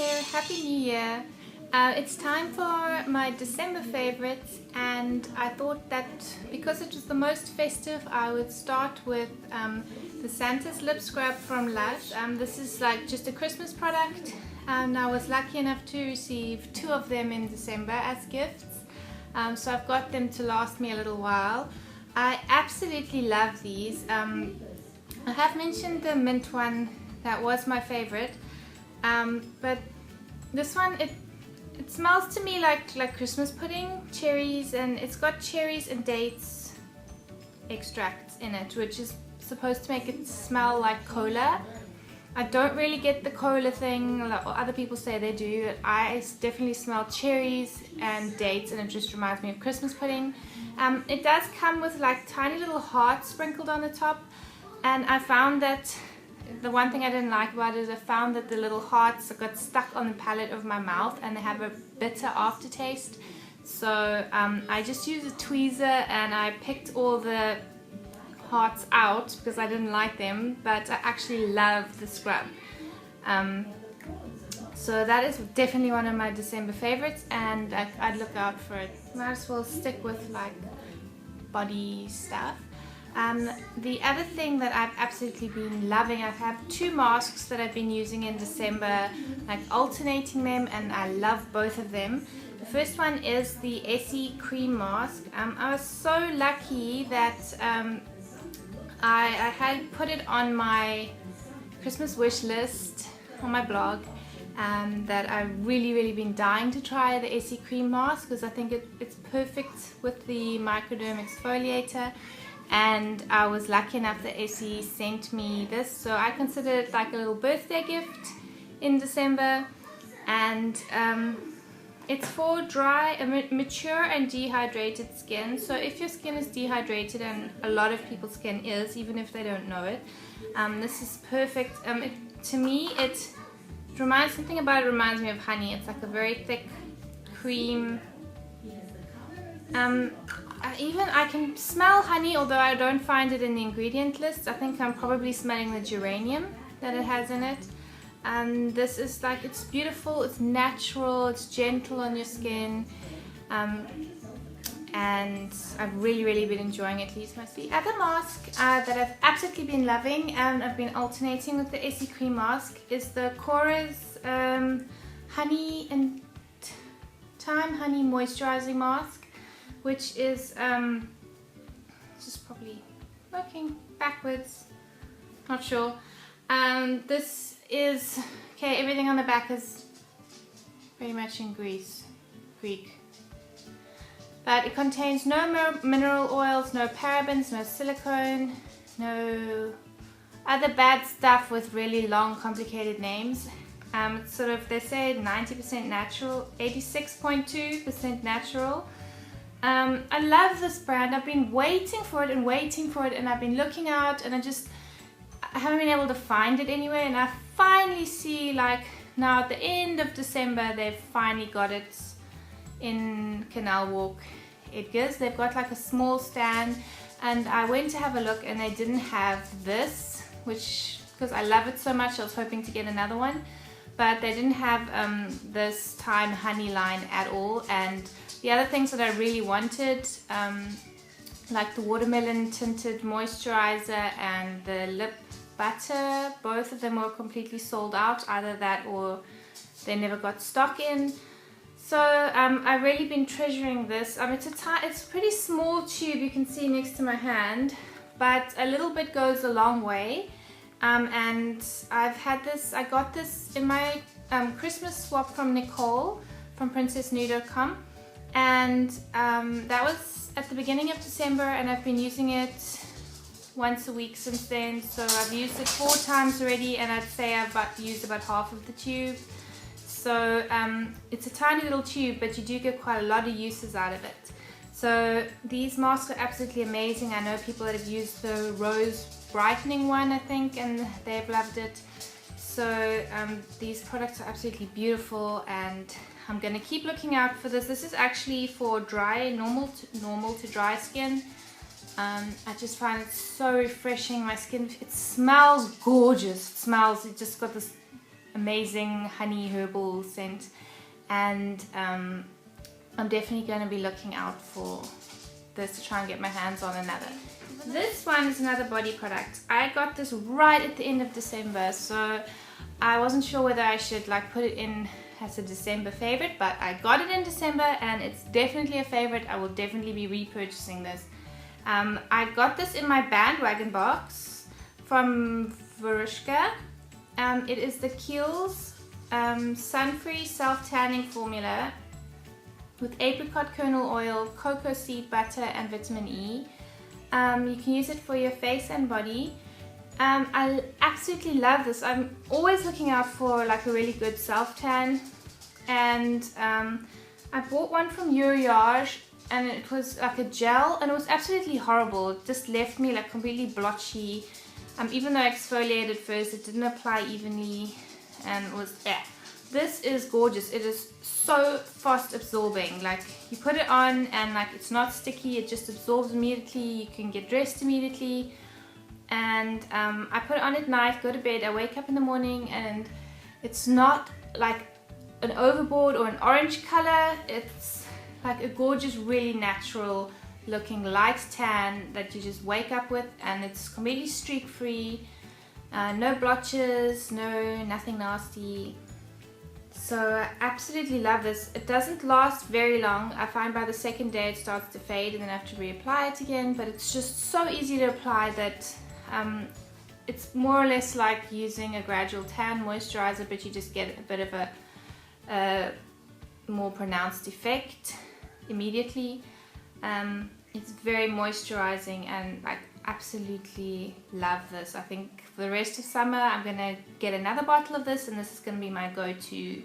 there, Happy New Year. It's time for my December favorites, and I thought that because it was the most festive I would start with the Santa's Lip Scrub from Lush. This is like just a Christmas product, and I was lucky enough to receive 2 of them in December as gifts, so I've got them to last me a little while. I absolutely love these. I have mentioned the mint one, that was my favorite, but this one, it smells to me like Christmas pudding, cherries, and it's got cherries and dates extracts in it, which is supposed to make it smell like cola. I don't really get the cola thing, like other people say they do. I definitely smell cherries and dates, and it just reminds me of Christmas pudding. It does come with like tiny little hearts sprinkled on the top, and I found that the one thing I didn't like about it is I found that the little hearts got stuck on the palate of my mouth and they have a bitter aftertaste. So I just used a tweezer and I picked all the hearts out because I didn't like them, but I actually love the scrub. So that is definitely one of my December favorites, and I'd look out for it. Might as well stick with like body stuff. The other thing that I've absolutely been loving, I've had 2 masks that I've been using in December, like alternating them, and I love both of them. The first one is the Essie Cream Mask. I was so lucky that I had put it on my Christmas wish list on my blog, that I've really been dying to try the Essie Cream Mask because I think it's perfect with the Microderm Exfoliator. And I was lucky enough that Essie sent me this, so I consider it like a little birthday gift in December. And it's for dry, mature and dehydrated skin. So if your skin is dehydrated, and a lot of people's skin is, even if they don't know it, this is perfect. To me, it reminds, something about it reminds me of honey. It's like a very thick cream. I can smell honey, although I don't find it in the ingredient list. I think I'm probably smelling the geranium that it has in it. And this is like, it's beautiful, it's natural, it's gentle on your skin. And I've really been enjoying it. The other mask that I've absolutely been loving, and I've been alternating with the Essie Cream Mask, is the Korres Honey and Thyme Honey Moisturizing Mask, which is just probably working backwards, not sure. This is, okay, everything on the back is pretty much in Greek. But it contains no mineral oils, no parabens, no silicone, no other bad stuff with really long complicated names. It's sort of, they say 90% natural, 86.2% natural. I love this brand. I've been waiting for it, and I've been looking out, and I haven't been able to find it anywhere, and I finally see, like now at the end of December, they've finally got it in Canal Walk Edgars. They've got like a small stand, and I went to have a look and they didn't have this, which, because I love it so much, I was hoping to get another one, but they didn't have this Thyme Honey line at all. And the other things that I really wanted, like the watermelon tinted moisturizer and the lip butter, both of them were completely sold out, either that or they never got stock in. So I've really been treasuring this. It's a pretty small tube, you can see next to my hand, but a little bit goes a long way. And I've had this, I got this in my Christmas swap from Nicole from princessnu.com. And that was at the beginning of December, and I've been using it once a week since then. So I've used it 4 times already, and I'd say I've used about half of the tube. So it's a tiny little tube, but you do get quite a lot of uses out of it. So these masks are absolutely amazing. I know people that have used the rose brightening one, I think, and they've loved it. So these products are absolutely beautiful, and I'm going to keep looking out for this. This is actually for dry, normal to dry skin. I just find it so refreshing. My skin, it smells gorgeous. It just got this amazing honey herbal scent, and I'm definitely going to be looking out for this to try and get my hands on another. This one is another body product. I got this right at the end of December, so I wasn't sure whether I should like put it in as a December favorite, but I got it in December and it's definitely a favorite. I will definitely be repurchasing this. I got this in my bandwagon box from Verushka. It is the Kiehl's Sun-Free Self-Tanning Formula with apricot kernel oil, cocoa seed butter and vitamin E. You can use it for your face and body. I absolutely love this. I'm always looking out for like a really good self-tan, and I bought one from Uriage, and it was like a gel, and it was absolutely horrible. It just left me like completely blotchy. Even though I exfoliated first, it didn't apply evenly, and it was This is gorgeous. It is so fast absorbing. Like you put it on and like it's not sticky, it just absorbs immediately. You can get dressed immediately. And I put it on at night, go to bed, I wake up in the morning, and it's not like an overboard or an orange color. It's like a gorgeous, really natural looking light tan that you just wake up with, and it's completely streak free, no blotches, nothing nasty. So I absolutely love this. It doesn't last very long. I find by the second day it starts to fade and then I have to reapply it again, but it's just so easy to apply that it's more or less like using a gradual tan moisturizer, but you just get a bit of a more pronounced effect immediately. It's very moisturizing, and like absolutely love this. I think for the rest of summer I'm gonna get another bottle of this, and this is gonna be my go-to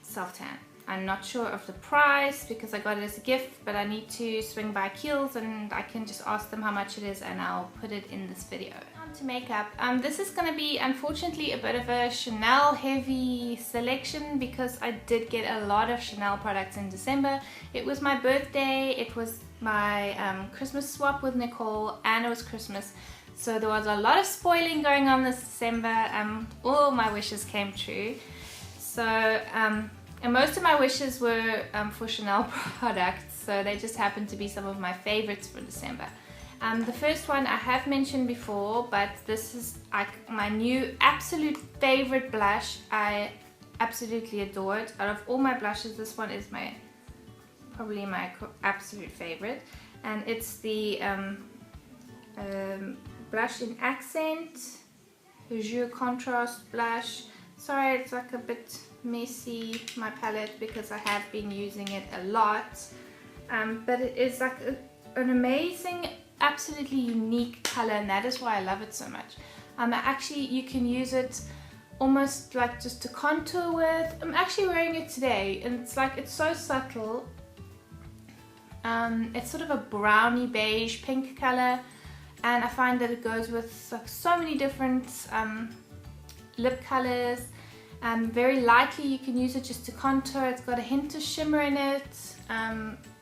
self-tan. I'm not sure of the price because I got it as a gift, but I need to swing by Kiehl's and I can just ask them how much it is and I'll put it in this video. On to makeup. This is going to be unfortunately a bit of a Chanel heavy selection because I did get a lot of Chanel products in December. It was my birthday, it was my Christmas swap with Nicole, and it was Christmas. So there was a lot of spoiling going on this December. All my wishes came true. So and most of my wishes were for Chanel products, so they just happened to be some of my favorites for December. The first one I have mentioned before, but this is like my new absolute favorite blush. I absolutely adore it. Out of all my blushes, this one is probably my absolute favorite, and it's the blush in Accent Jour Contrast blush. Sorry, it's like a bit messy, my palette, because I have been using it a lot, but it is like an amazing, absolutely unique color, and that is why I love it so much. Actually, you can use it almost like just to contour with. I'm actually wearing it today, and it's so subtle. It's sort of a browny beige pink color, and I find that it goes with like so many different lip colors. Very lightly, you can use it just to contour. It's got a hint of shimmer in it,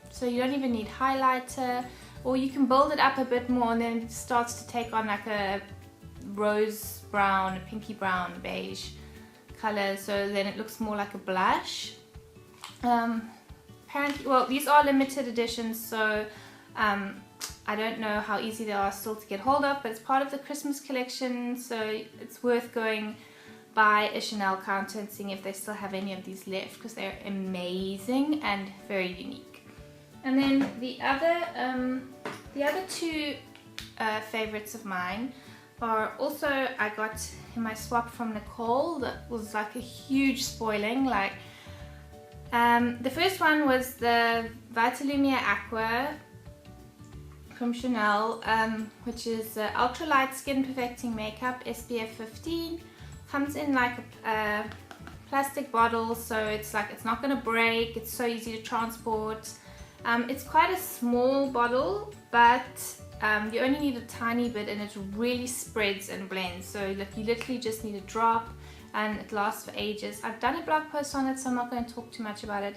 so you don't even need highlighter, or you can build it up a bit more and then it starts to take on like a rose brown, a pinky brown beige color, so then it looks more like a blush. Apparently, well, these are limited editions, so I don't know how easy they are still to get hold of, but it's part of the Christmas collection, so it's worth going by a Chanel counter and seeing if they still have any of these left, because they're amazing and very unique. And then the other two favorites of mine are also I got in my swap from Nicole. That was like a huge spoiling. Like the first one was the Vitalumia Aqua from Chanel, which is ultralight skin perfecting makeup, SPF 15. Comes in like a plastic bottle, so it's not going to break. It's so easy to transport. It's quite a small bottle, but you only need a tiny bit, and it really spreads and blends. So like you literally just need a drop, and it lasts for ages. I've done a blog post on it, so I'm not going to talk too much about it.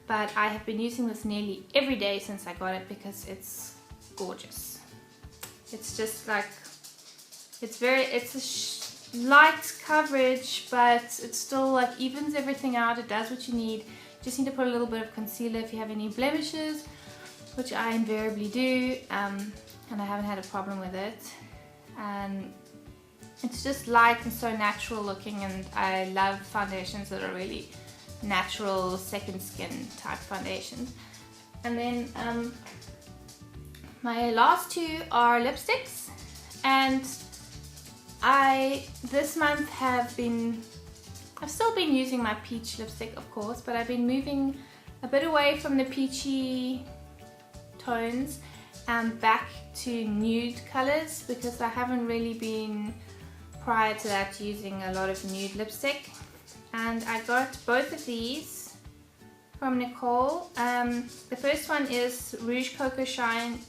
But I have been using this nearly every day since I got it because it's gorgeous. It's just like it's a light coverage, but it still like evens everything out. It does what you need. You just need to put a little bit of concealer if you have any blemishes, which I invariably do, and I haven't had a problem with it. And it's just light and so natural looking, and I love foundations that are really natural second skin type foundations. And then my last two are lipsticks, and this month I've still been using my peach lipstick, of course, but I've been moving a bit away from the peachy tones and back to nude colors, because I haven't really been prior to that using a lot of nude lipstick. And I got both of these from Nicole. The first one is Rouge Coco Shine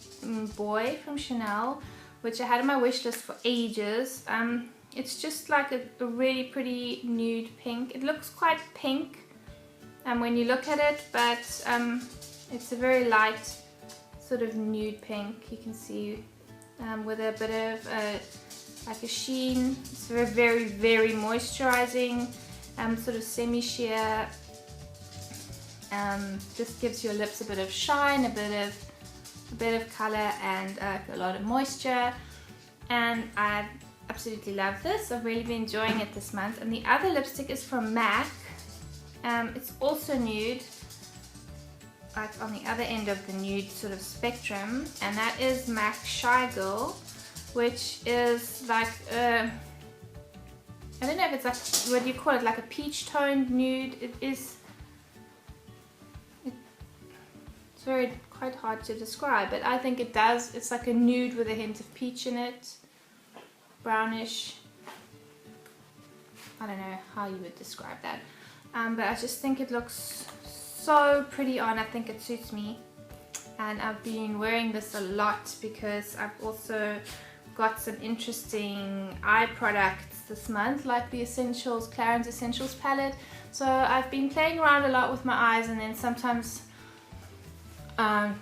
Boy from Chanel, which I had on my wish list for ages. It's just like a really pretty nude pink. It looks quite pink when you look at it, but it's a very light sort of nude pink. You can see with a bit of like a sheen. It's very, very moisturizing, sort of semi-sheer. Just gives your lips a bit of shine, a bit of color, and a lot of moisture. And I absolutely love this. I've really been enjoying it this month. And the other lipstick is from MAC. It's also nude, like on the other end of the nude sort of spectrum, and that is MAC Shy Girl, which is like I don't know if it's like, what do you call it, like a peach toned nude. It's quite hard to describe, but I think it's like a nude with a hint of peach in it, brownish. I don't know how you would describe that, but I just think it looks so pretty on. I think it suits me, and I've been wearing this a lot because I've also got some interesting eye products this month, like the Clarins Essentials palette. So I've been playing around a lot with my eyes, and then sometimes I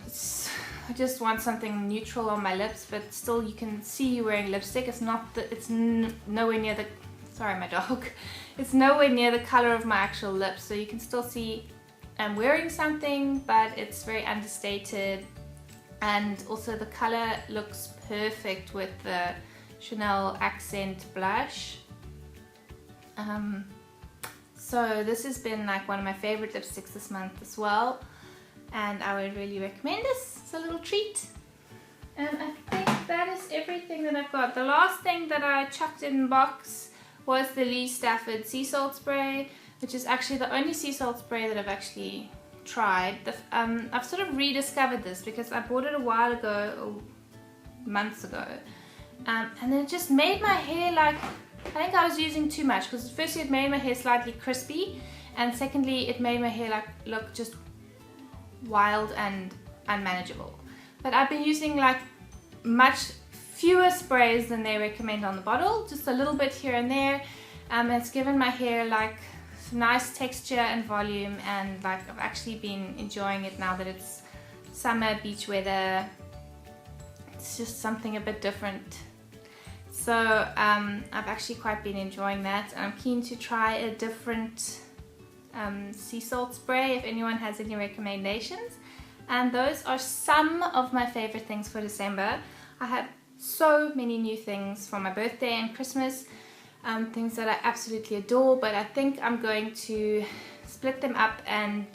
just want something neutral on my lips, but still you can see you wearing lipstick. It's nowhere near the, sorry my dog, it's nowhere near the color of my actual lips, so you can still see I'm wearing something, but it's very understated, and also the color looks perfect with the Chanel Accent blush. So this has been like one of my favorite lipsticks this month as well, and I would really recommend this. It's a little treat. And I think that is everything that I've got. The last thing that I chucked in the box was the Lee Stafford sea salt spray, which is actually the only sea salt spray that I've actually tried. I've sort of rediscovered this because I bought it a while ago, months ago, and then it just made my hair like, I think I was using too much, because firstly it made my hair slightly crispy, and secondly it made my hair like look just wild and unmanageable. But I've been using like much fewer sprays than they recommend on the bottle, just a little bit here and there. It's given my hair like some nice texture and volume, and like I've actually been enjoying it now that it's summer, beach weather. It's just something a bit different. So I've actually quite been enjoying that, and I'm keen to try a different sea salt spray if anyone has any recommendations. And those are some of my favorite things for December. I have so many new things for my birthday and Christmas, things that I absolutely adore, but I think I'm going to split them up and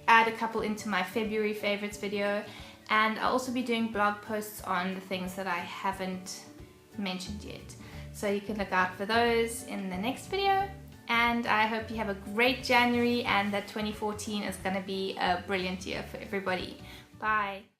add a couple into my February favorites video, and I'll also be doing blog posts on the things that I haven't mentioned yet. So you can look out for those in the next video, and I hope you have a great January and that 2014 is going to be a brilliant year for everybody. Bye!